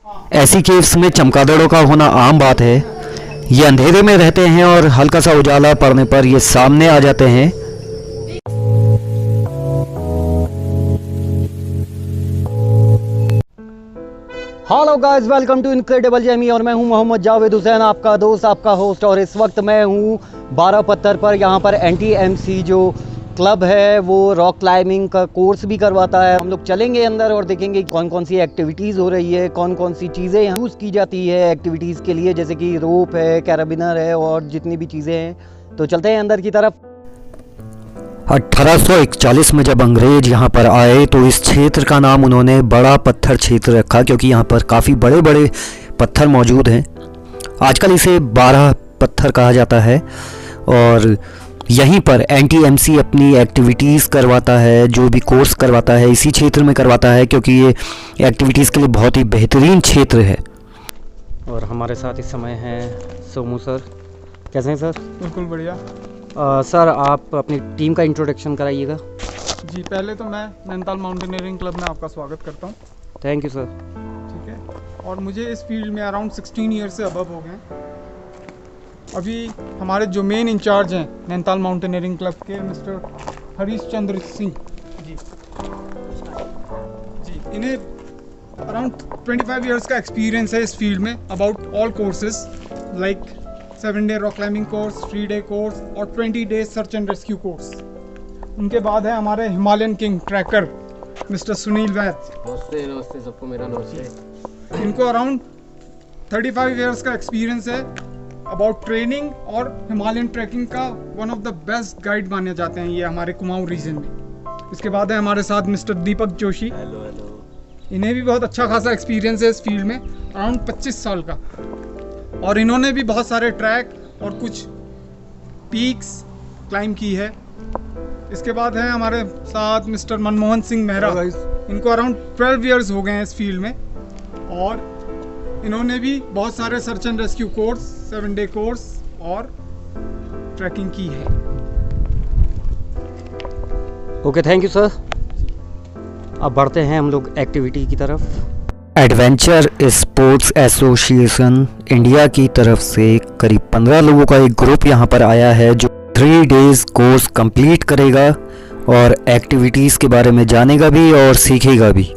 ऐसी केव्स में चमगादड़ों का होना आम बात है। ये अंधेरे में रहते हैं और हल्का सा उजाला पड़ने पर ये सामने आ जाते हैं। Hello guys, welcome to incredible journey और मैं हूं मोहम्मद जावेद हुसैन, आपका दोस्त, आपका होस्ट। और इस वक्त मैं हूं 12 पत्थर पर। यहां पर NTMC जो क्लब है वो रॉक क्लाइंबिंग का कोर्स भी करवाता है। हम लोग चलेंगे अंदर और देखेंगे कौन कौन सी एक्टिविटीज़ हो रही है, कौन कौन सी चीज़ें यूज़ की जाती है एक्टिविटीज़ के लिए, जैसे कि रोप है, कैराबिनर है और जितनी भी चीज़ें हैं। तो चलते हैं अंदर की तरफ। 1841 में जब अंग्रेज यहाँ पर आए तो इस क्षेत्र का नाम उन्होंने बड़ा पत्थर क्षेत्र रखा, क्योंकि यहाँ पर काफ़ी बड़े बड़े पत्थर मौजूद हैं। आजकल इसे 12 पत्थर कहा जाता है और यहीं पर NTMC अपनी एक्टिविटीज़ करवाता है। जो भी कोर्स करवाता है इसी क्षेत्र में करवाता है, क्योंकि ये एक्टिविटीज़ के लिए बहुत ही बेहतरीन क्षेत्र है। और हमारे साथ इस समय हैं सोमू सर। कैसे हैं सर? बिल्कुल बढ़िया। सर, आप अपनी टीम का इंट्रोडक्शन कराइएगा। जी, पहले तो मैं नैनीताल माउंटेनियरिंग क्लब में आपका स्वागत करता हूँ। Thank you sir. ठीक है, और मुझे इस फील्ड में अराउंड 16 ईयर से अबव हो गए। अभी हमारे जो मेन इंचार्ज हैं नैनीताल माउंटेनियरिंग क्लब के, मिस्टर हरीश चंद्र सिंह जी, इन्हें अराउंड 25 ईयर्स का एक्सपीरियंस है इस फील्ड में, about all courses like 7 day rock climbing course, 3 day course और 20 day search and rescue course. उनके बाद है हमारे Himalayan king trekker mister Sunil Vaid. नमस्ते नमस्ते सबको, मेरा नमस्ते। इनको अराउंड 35 ईयर्स का एक्सपीरियंस है अबाउट ट्रेनिंग, और हिमालयन ट्रैकिंग का one of the best guide माने जाते हैं ये हमारे कुमाऊं रीजन में। इसके बाद है हमारे साथ mister Deepak Joshi. Hello hello. इन्हें भी बहुत अच्छा खासा एक्सपीरियंस है इस फील्ड में, अराउंड 25 साल का, और इन्होंने भी बहुत सारे ट्रैक और कुछ पीक्स क्लाइम की है। इसके बाद है हमारे साथ मिस्टर मनमोहन सिंह मेहरा। इनको अराउंड 12 ईयर्स हो गए हैं इस फील्ड में, और इन्होंने भी बहुत सारे search and rescue course, 7 day course और ट्रैकिंग की है। Okay, thank you sir. अब बढ़ते हैं हम लोग एक्टिविटी की तरफ। एडवेंचर स्पोर्ट्स एसोसिएशन इंडिया की तरफ से करीब 15 लोगों का एक ग्रुप यहाँ पर आया है, जो 3 डेज कोर्स कंप्लीट करेगा और एक्टिविटीज़ के बारे में जानेगा भी और सीखेगा भी।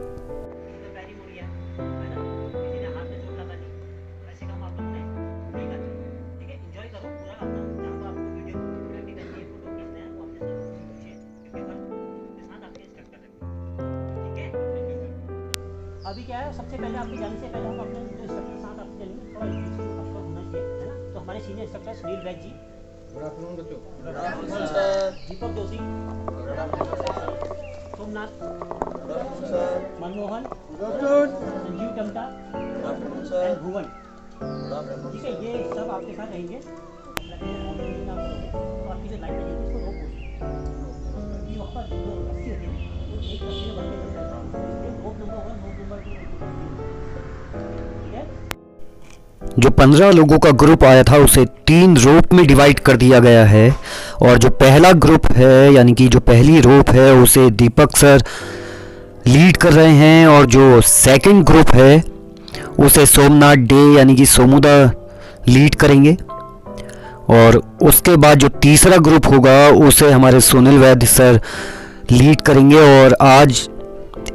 अभी क्या है, सबसे पहले आपके जाने से पहले हम अपने जो इंस्ट्रक्टर के साथ आपके चलेंगे, थोड़ा इंट्रोडक्शन आपका होना चाहिए, है ना। तो हमारे सीनियर इंस्ट्रक्टर सुनील वैद जी, गुड आफ्टरनून बच्चों। दीपक जोशी, सोमनाथ, मनमोहन, संजीव टमटा एंड भुवन। ठीक है, ये सब आपके साथ रहेंगे। तो आपकी जो लाइन में है उसको रोक बोलते हैं। वहाँ पर जो रस्सी होती है वो एक रस्सी में बढ़ के रोप नंबर 1, रोप नंबर 2, ठीक है। जो 15 लोगों का ग्रुप आया था उसे 3 रोप में डिवाइड कर दिया गया है, और जो पहला ग्रुप है यानी कि जो पहली रोप है उसे दीपक सर लीड कर रहे हैं, और जो सेकंड ग्रुप है उसे सोमनाथ डे यानी कि सोमुदा लीड करेंगे, और उसके बाद जो तीसरा ग्रुप होगा उसे हमारे सुनील वैद्य सर लीड करेंगे। और आज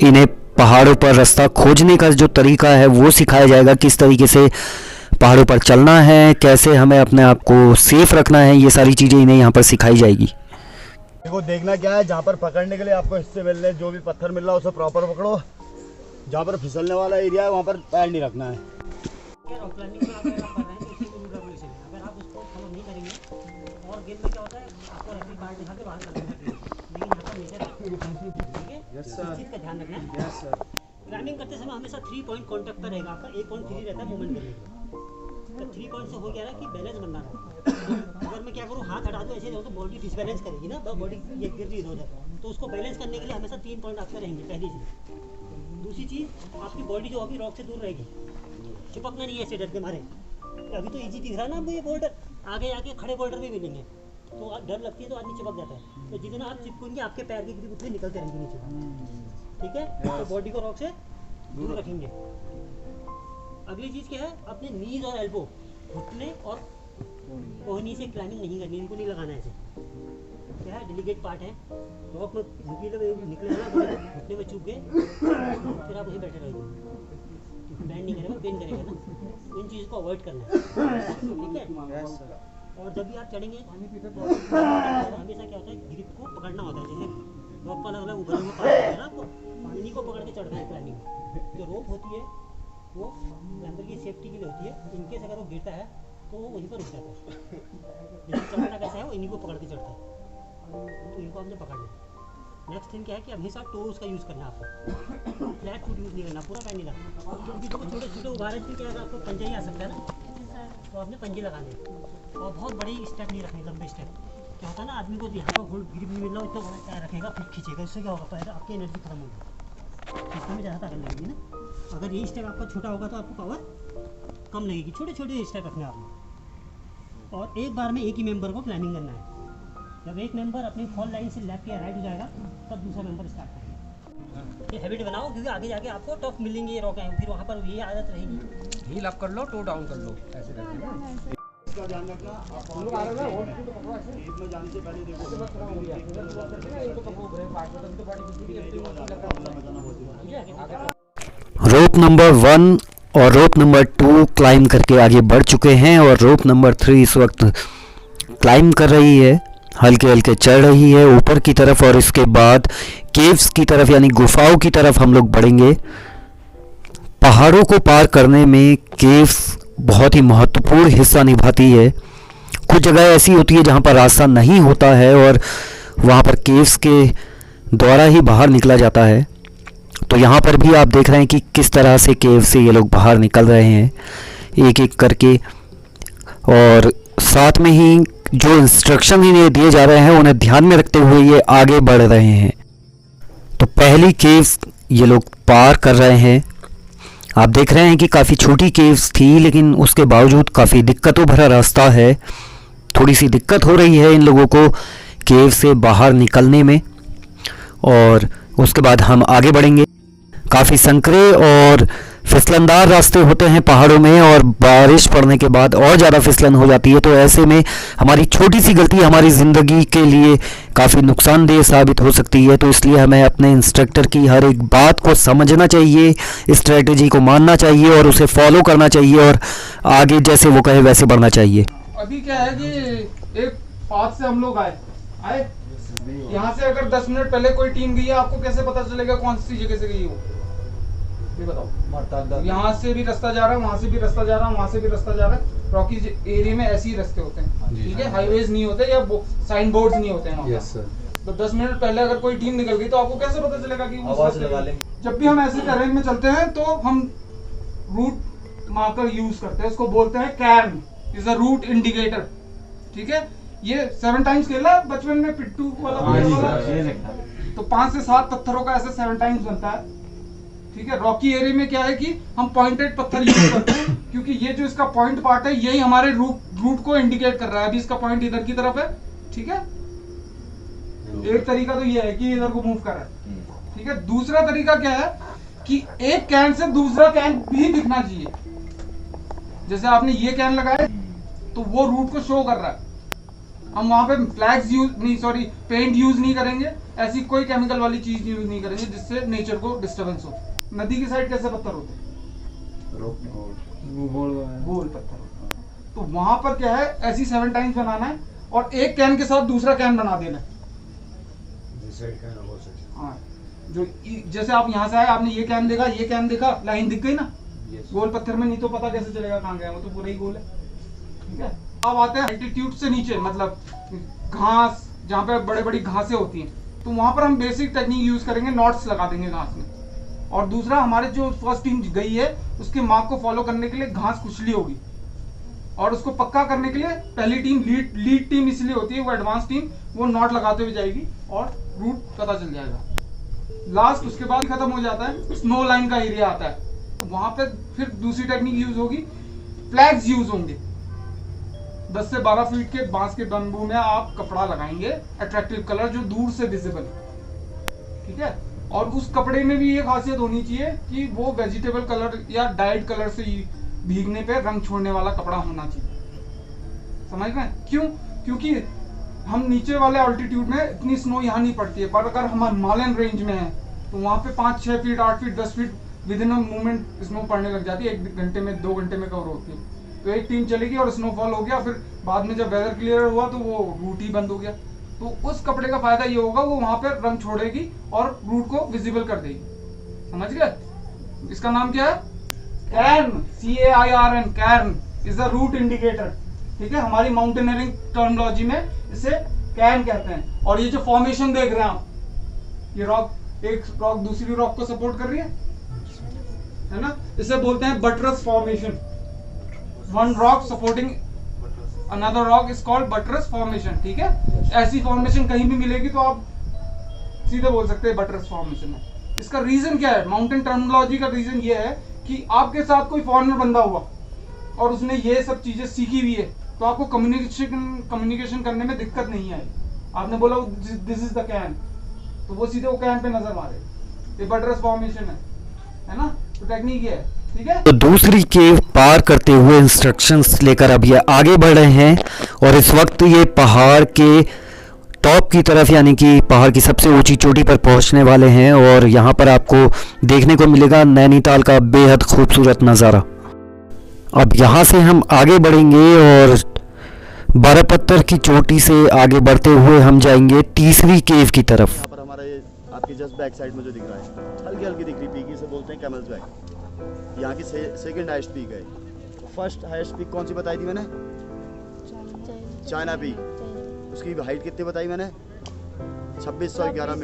इन्हें पहाड़ों पर रास्ता खोजने का जो तरीका है वो सिखाया जाएगा, किस तरीके से पहाड़ों पर चलना है, कैसे हमें अपने आप को सेफ रखना है, ये सारी चीज़ें इन्हें यहाँ पर सिखाई जाएगी। देखो, देखना क्या है, जहाँ पर पकड़ने के लिए आपको इससे मिलने जो भी पत्थर मिल रहा है उसे प्रॉपर पकड़ो। जहाँ पर फिसलने वाला एरिया है वहाँ पर पैर नहीं रखना है। रॉक क्लाइंबिंग में आप अगर आप कर रहे हैं तो इसकी रूल रेगुलेशन है, अगर आप उसको फॉलो नहीं करेंगे और गेम में क्या होता है, आपको रैपिड कार्ड दिखा के बाहर कर देना है, लेकिन यहाँ पर नीचे ठीक है। इस चीज़ का ध्यान रखना है। Yes sir. क्लाइंबिंग करते समय हमेशा 3 पॉइंट कॉन्टैक्ट पर रहेगा आपका, 1 पॉइंट फ्री रहता है मूवमेंट करने का। तो 3 पॉइंट से हो गया ना कि बैलेंस बनना है। अगर मैं क्या करूँ, हाथ हटा दूँ ऐसे तो बॉडी डिसबैलेंस करेगी ना, बॉडी ये गिर रही इधर, तो उसको बैलेंस करने के लिए हमेशा 3 पॉइंट आपके रहेंगे, पहली चीज़। दूसरी चीज़, आपकी बॉडी जो अभी रॉक से दूर रहेगी, चिपकना नहीं है ऐसे डर के मारे। अभी तो इजी दिख रहा है ना, ये बोल्डर आगे आके खड़े बोल्डर भी मिलेंगे, तो डर लगती है तो आदमी चिपक जाता है। तो जितना आप चिपकेंगे आपके पैर की ग्रिप उतनी निकलते रहेंगे नीचे, ठीक है। तो बॉडी को रॉक से दूर रखेंगे। अगली चीज़ क्या है, अपने नीज और एल्बो, घुटने और कोहनी से क्लाइंबिंग नहीं करनी, इनको नहीं लगाना है ऐसे। क्या है, डेलीकेट पार्ट है, रॉक में निकले ना घुटने में चुभ गए, फिर आप वहीं बैठे रहेंगे, बैंड नहीं करेगा, पेन करेगा ना। इन चीज़ को अवॉइड करना है, ठीक है। और जब भी आप चढ़ेंगे हमेशा क्या होता है, ग्रिप को पकड़ना होता है। जैसे रॉक पर अलग अलग उभरे हुए पार्ट होते हैं ना, आपको पानी को पकड़ के चढ़ना है क्लाइंबिंग। जो रोप होती है वो क्लाइंबर की सेफ्टी के लिए होती है, इनकेस अगर वो गिरता है तो वो वहीं पर रुक जाता है। जैसे चढ़ना कैसा है, वो इन्हीं को पकड़ के चढ़ता है, तो इनको आपने पकड़ना है। नेक्स्ट थिंग क्या है कि हमेशा टोज का यूज़ करना है आपको, फ्लैट फुट यूज़ नहीं करना, पूरा पैर नहीं लगाना, क्योंकि जो छोटे छोटे उभारे से क्या है, आपको पंजा ही आ सकता है ना, तो आपने पंजे लगाने हैं। और बहुत बड़ी स्टेप नहीं रखने, लंबे स्टेप। क्या होता है ना, आदमी को यहाँ पर होल्ड ग्रिप नहीं मिल रहा, इतना बड़ा पैर रखेगा फिर खींचेगा, इससे क्या होगा, पैर आपकी एनर्जी खत्म होगी, इसमें ज़्यादा ताकत लगेगी ना। अगर ये स्टेप आपका छोटा होगा तो आपको पावर कम लगेगी। छोटे छोटे स्टेप रखने आपने, और एक बार में एक ही मेंबर को प्लानिंग करना है। जब एक मेंबर अपनी फॉल लाइन से लेफ्ट या राइट हो जाएगा, तब दूसरा मेंबर स्टार्ट करेगा। ये हैबिट बनाओ, क्योंकि आगे जाके आपको टफ मिलेंगे रॉक, फिर वहाँ पर ये आदत रहेगी। हील अप कर लो, टो डाउन कर लो, ऐसे करके ना। इसका ध्यान रखना, आप हम लोग आ रहे हैं ना, ईद में जाने से पहले देखो रोप नंबर 1 और रोप नंबर 2 क्लाइम करके आगे बढ़ चुके हैं, और रोप नंबर 3 इस वक्त क्लाइम कर रही है, हल्के हल्के चढ़ रही है ऊपर की तरफ। और इसके बाद केव्स की तरफ यानी गुफाओं की तरफ हम लोग बढ़ेंगे। पहाड़ों को पार करने में केव्स बहुत ही महत्वपूर्ण हिस्सा निभाती है। कुछ जगह ऐसी होती है जहाँ पर रास्ता नहीं होता है, और वहाँ पर केव्स के द्वारा ही बाहर निकला जाता है। तो यहाँ पर भी आप देख रहे हैं कि किस तरह से केव से ये लोग बाहर निकल रहे हैं एक एक करके, और साथ में ही जो इंस्ट्रक्शन इन्हें दिए जा रहे हैं उन्हें ध्यान में रखते हुए ये आगे बढ़ रहे हैं। तो पहली केव्स ये लोग पार कर रहे हैं। आप देख रहे हैं कि काफ़ी छोटी केव्स थी, लेकिन उसके बावजूद काफ़ी दिक्कतों भरा रास्ता है। थोड़ी सी दिक्कत हो रही है इन लोगों को केव से बाहर निकलने में, और उसके बाद हम आगे बढ़ेंगे। काफ़ी संकरे और फिसलनदार रास्ते होते हैं पहाड़ों में, और बारिश पड़ने के बाद और ज़्यादा फिसलन हो जाती है। तो ऐसे में हमारी छोटी सी गलती हमारी ज़िंदगी के लिए काफ़ी नुकसानदेह साबित हो सकती है। तो इसलिए हमें अपने इंस्ट्रक्टर की हर एक बात को समझना चाहिए, स्ट्रेटजी को मानना चाहिए और उसे फॉलो करना चाहिए, और आगे जैसे वो कहे वैसे बढ़ना चाहिए। अभी क्या है कि एक पाथ से हम लोग आए यहाँ से अगर 10 मिनट पहले कोई टीम गई है, आपको कैसे पता चलेगा कौन सी जगह से गई है वो, ये बताओ। यहाँ से भी रास्ता जा रहा है, वहाँ से भी रास्ता जा रहा है, वहाँ से भी रास्ता जा रहा है। रॉकी एरिया में ऐसे ही रास्ते होते हैं, ठीक है, हाईवेज नहीं होते या साइन बोर्ड्स नहीं होते हैं वहाँ। तो 10 मिनट पहले अगर कोई टीम निकल गई तो आपको कैसे पता चलेगा कि वो जब भी हम ऐसे टेरेन में चलते हैं तो हम रूट मार्कर यूज करते हैं, उसको बोलते हैं cairn, is a route indicator, ठीक है। ये 7 टाइम्स खेला बचपन में, पिट्टू वाला। तो 5 से 7 पत्थरों का ऐसे 7 टाइम्स बनता है, ठीक है। रॉकी एरिया में क्या है कि हम पॉइंटेड पत्थर यूज करते हैं, क्योंकि ये जो इसका पॉइंट पार्ट है यही हमारे रूट को इंडिकेट कर रहा है। अभी इसका पॉइंट इधर की तरफ है, ठीक है। एक तरीका तो ये है कि इधर को मूव कर रहा है, ठीक है। दूसरा तरीका क्या है कि एक कैन से दूसरा कैन भी दिखना चाहिए। जैसे आपने ये कैन लगाया तो वो रूट को शो कर रहा है। हम वहां पे फ्लैग्स पेंट यूज नहीं करेंगे, ऐसी कोई केमिकल वाली चीज यूज नहीं करेंगे जिससे नेचर को डिस्टरबेंस हो। नदी की साइड कैसे पत्थर होते हैं, गोल पत्थर होते हैं। तो वहां पर क्या है, ऐसी 7 टाइम्स बनाना है और एक कैन के साथ दूसरा कैन बना देना है। हाँ, जो जैसे आप यहाँ से आए, आपने ये कैन देखा, ये कैन देखा, लाइन दिख गई ना गोल पत्थर में, नहीं तो पता कैसे चलेगा कहाँ गया, वो तो पूरा ही गोल है, ठीक है। अब आते हैं एल्टीट्यूड से नीचे, मतलब घास, जहाँ पे बड़े बड़ी घासें होती हैं, तो वहां पर हम बेसिक टेक्निक यूज करेंगे, नॉट्स लगा देंगे घास में। और दूसरा, हमारे जो फर्स्ट टीम गई है उसके मार्क को फॉलो करने के लिए घास कुचली होगी, और उसको पक्का करने के लिए पहली टीम लीड टीम इसलिए होती है, वो एडवांस टीम, वो नॉट लगाते हुए जाएगी और रूट पता चल जाएगा। लास्ट उसके बाद खत्म हो जाता है, स्नो लाइन का एरिया आता है, वहां पे फिर दूसरी टेक्निक यूज होगी, फ्लैग्स यूज होंगे। 10 से 12 फीट के बांस के बम्बू में आप कपड़ा लगाएंगे, अट्रैक्टिव कलर जो दूर से विजिबल, ठीक है। और उस कपड़े में भी ये खासियत होनी चाहिए कि वो वेजिटेबल कलर या डाइड कलर से भीगने पे रंग छोड़ने वाला कपड़ा होना चाहिए। समझ रहे हैं क्यों? क्योंकि हम नीचे वाले ऑल्टीट्यूड में इतनी स्नो यहाँ नहीं पड़ती है, पर अगर हम हिमालयन रेंज में हैं तो वहाँ पे 5-6 feet 8 feet 10 feet with in a movement snow पड़ने लग जाती है, 1 घंटे में 2 घंटे में कवर होती है। तो एक टीम चलेगी और स्नोफॉल हो गया, फिर बाद में जब वेदर क्लियर हुआ तो वो रूट ही बंद हो गया। तो उस कपड़े का फायदा ये होगा, वो वहाँ पे रंग छोड़ेगी और रूट को विजिबल कर देगी। समझ गए? इसका नाम क्या है? Cairn, CAIRN, cairn is the route indicator. ठीक है, हमारी माउंटेनियरिंग टर्मिनोलॉजी में इसे कैर्न कहते हैं। और ये जो फॉर्मेशन देख रहे हैं आप, ये रॉक, एक रॉक दूसरी रॉक को सपोर्ट कर रही है ना, इसे बोलते हैं buttress formation. One rock supporting another rock is called buttress formation. ठीक है, ऐसी फॉर्मेशन कहीं भी मिलेगी तो आप सीधे बोल सकते हैं बटरस फॉर्मेशन है। इसका रीजन क्या है? माउंटेन टर्मिनोलॉजी का रीजन ये है कि आपके साथ कोई फॉरेनर बंदा हुआ और उसने ये सब चीजें सीखी हुई है, तो आपको कम्युनिकेशन करने में दिक्कत नहीं आई। आपने बोला दिस इज द कैन, तो वो सीधे वो कैन पे नजर मारे। ये बटरस फॉर्मेशन है ना? तो टेक्निक ये है। ठीक है, तो दूसरी केव पार करते हुए इंस्ट्रक्शंस लेकर अब ये आगे बढ़ रहे हैं और इस वक्त ये पहाड़ के टॉप की तरफ, यानी कि पहाड़ की सबसे ऊंची चोटी पर पहुंचने वाले हैं। और यहाँ पर आपको देखने को मिलेगा नैनीताल का बेहद खूबसूरत नज़ारा। अब यहाँ से हम आगे बढ़ेंगे और बारापत्थर की चोटी से आगे बढ़ते हुए हम जाएंगे तीसरी केव की तरफ। यहाँ पर हमारा ये आपकी जस्ट बैक साइड में जो दिख रहा है, हल्की हल्की दिख रही पीक, इसे बोलते हैं कैमल्स बैक। यहाँ की सेकंड हाईएस्ट पीक है। तो फर्स्ट हाईएस्ट पीक कौन सी बताई थी मैंने? China peak. उसकी हाइट कितनी बताई मैंने? 2611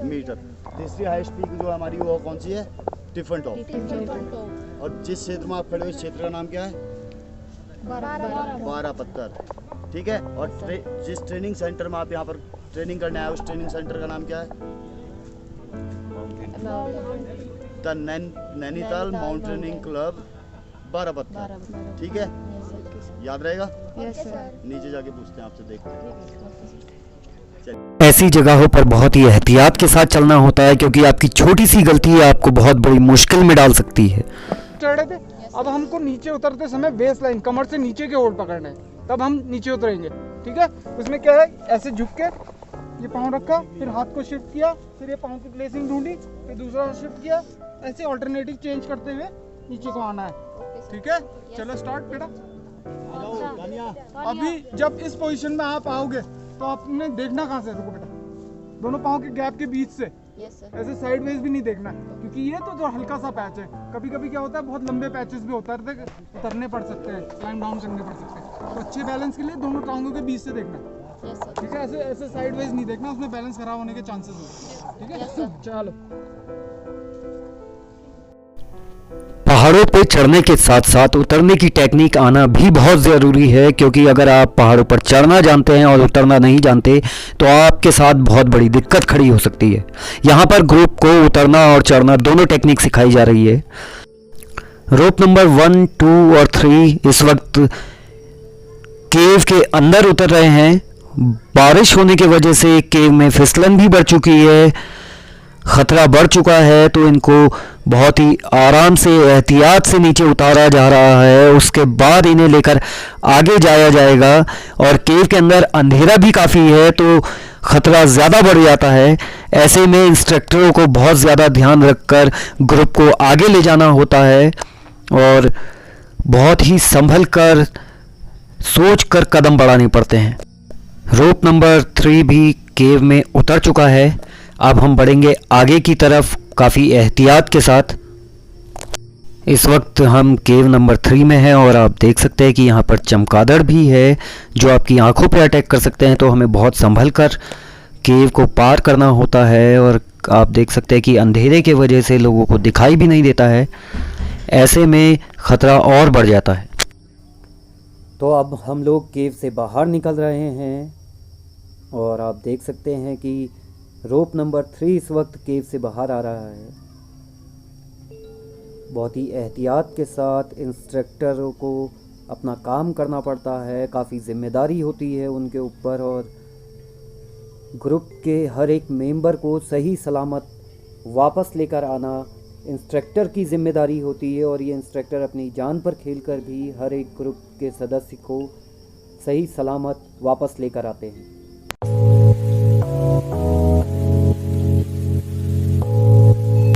मीटर। तीसरी हाईएस्ट पीक जो हमारी वो कौन सी है? Tiffin top. और जिस क्षेत्र में आप खड़े हुए इस क्षेत्र का नाम क्या है? बारापत्थर। ठीक है, और जिस ट्रेनिंग सेंटर में आप यहाँ पर ट्रेनिंग करने आए उस ट्रेनिंग सेंटर का नाम क्या है? The Nainital mountaineering club Barapathar. ठीक है, याद रहेगा? नीचे जाके पूछते हैं आपसे, देखते हैं। ऐसी जगहों पर बहुत ही एहतियात के साथ चलना होता है, क्योंकि आपकी छोटी सी गलती आपको बहुत बड़ी मुश्किल में डाल सकती है। चढ़े थे, अब हमको नीचे उतरते समय बेस लाइन कमर से नीचे के होल्ड पकड़ना है, तब हम नीचे उतरेंगे। ठीक है, उसमें क्या है, ऐसे झुक के ये पाँव रखा, फिर हाथ को शिफ्ट किया, फिर ये पाँव की प्लेसिंग ढूंढी, फिर दूसरा शिफ्ट किया, ऐसे ऑल्टरनेटिव चेंज करते हुए नीचे को आना है। ठीक है, चलो स्टार्ट बेटा। अभी जब इस पोजीशन में आप आओगे तो आपने देखना कहाँ से, रुको बेटा, दोनों पाँव के गैप के बीच से। ऐसे साइडवेज भी नहीं देखना, क्योंकि ये तो जो हल्का सा पैच है, कभी कभी क्या होता है बहुत लंबे पैचेस भी उतरने पड़ सकते हैं, क्लाइंब डाउन करने पड़ सकते हैं। तो अच्छे बैलेंस के लिए दोनों टांगों के बीच से देखना। ठीक है, ऐसे ऐसे साइडवेज नहीं देखना, उसमें बैलेंस खराब होने के चांसेस होते हैं। ठीक है, चलो। पहाड़ों पे चढ़ने के साथ साथ उतरने की टेक्निक आना भी बहुत ज़रूरी है, क्योंकि अगर आप पहाड़ों पर चढ़ना जानते हैं और उतरना नहीं जानते तो आपके साथ बहुत बड़ी दिक्कत खड़ी हो सकती है। यहाँ पर ग्रुप को उतरना और चढ़ना दोनों टेक्निक सिखाई जा रही है। रोप नंबर 1, 2 और 3 इस वक्त केव के अंदर उतर रहे हैं। बारिश होने की वजह से केव में फिसलन भी बढ़ चुकी है, खतरा बढ़ चुका है, तो इनको बहुत ही आराम से एहतियात से नीचे उतारा जा रहा है। उसके बाद इन्हें लेकर आगे जाया जाएगा। और केव के अंदर अंधेरा भी काफ़ी है, तो खतरा ज़्यादा बढ़ जाता है। ऐसे में इंस्ट्रक्टरों को बहुत ज़्यादा ध्यान रखकर ग्रुप को आगे ले जाना होता है और बहुत ही संभल कर सोच कर कदम बढ़ाने पड़ते हैं। रोप नंबर 3 भी केव में उतर चुका है। अब हम बढ़ेंगे आगे की तरफ काफ़ी एहतियात के साथ। इस वक्त हम केव नंबर 3 में हैं और आप देख सकते हैं कि यहाँ पर चमगादड़ भी है जो आपकी आंखों पर अटैक कर सकते हैं, तो हमें बहुत संभल कर केव को पार करना होता है। और आप देख सकते हैं कि अंधेरे के वजह से लोगों को दिखाई भी नहीं देता है, ऐसे में ख़तरा और बढ़ जाता है। तो अब हम लोग केव से बाहर निकल रहे हैं और आप देख सकते हैं कि रोप नंबर 3 इस वक्त केव से बाहर आ रहा है। बहुत ही एहतियात के साथ इंस्ट्रक्टरों को अपना काम करना पड़ता है, काफ़ी जिम्मेदारी होती है उनके ऊपर, और ग्रुप के हर एक मेंबर को सही सलामत वापस लेकर आना इंस्ट्रक्टर की जिम्मेदारी होती है और ये इंस्ट्रक्टर अपनी जान पर खेलकर भी हर एक ग्रुप के सदस्य को सही सलामत वापस लेकर आते हैं।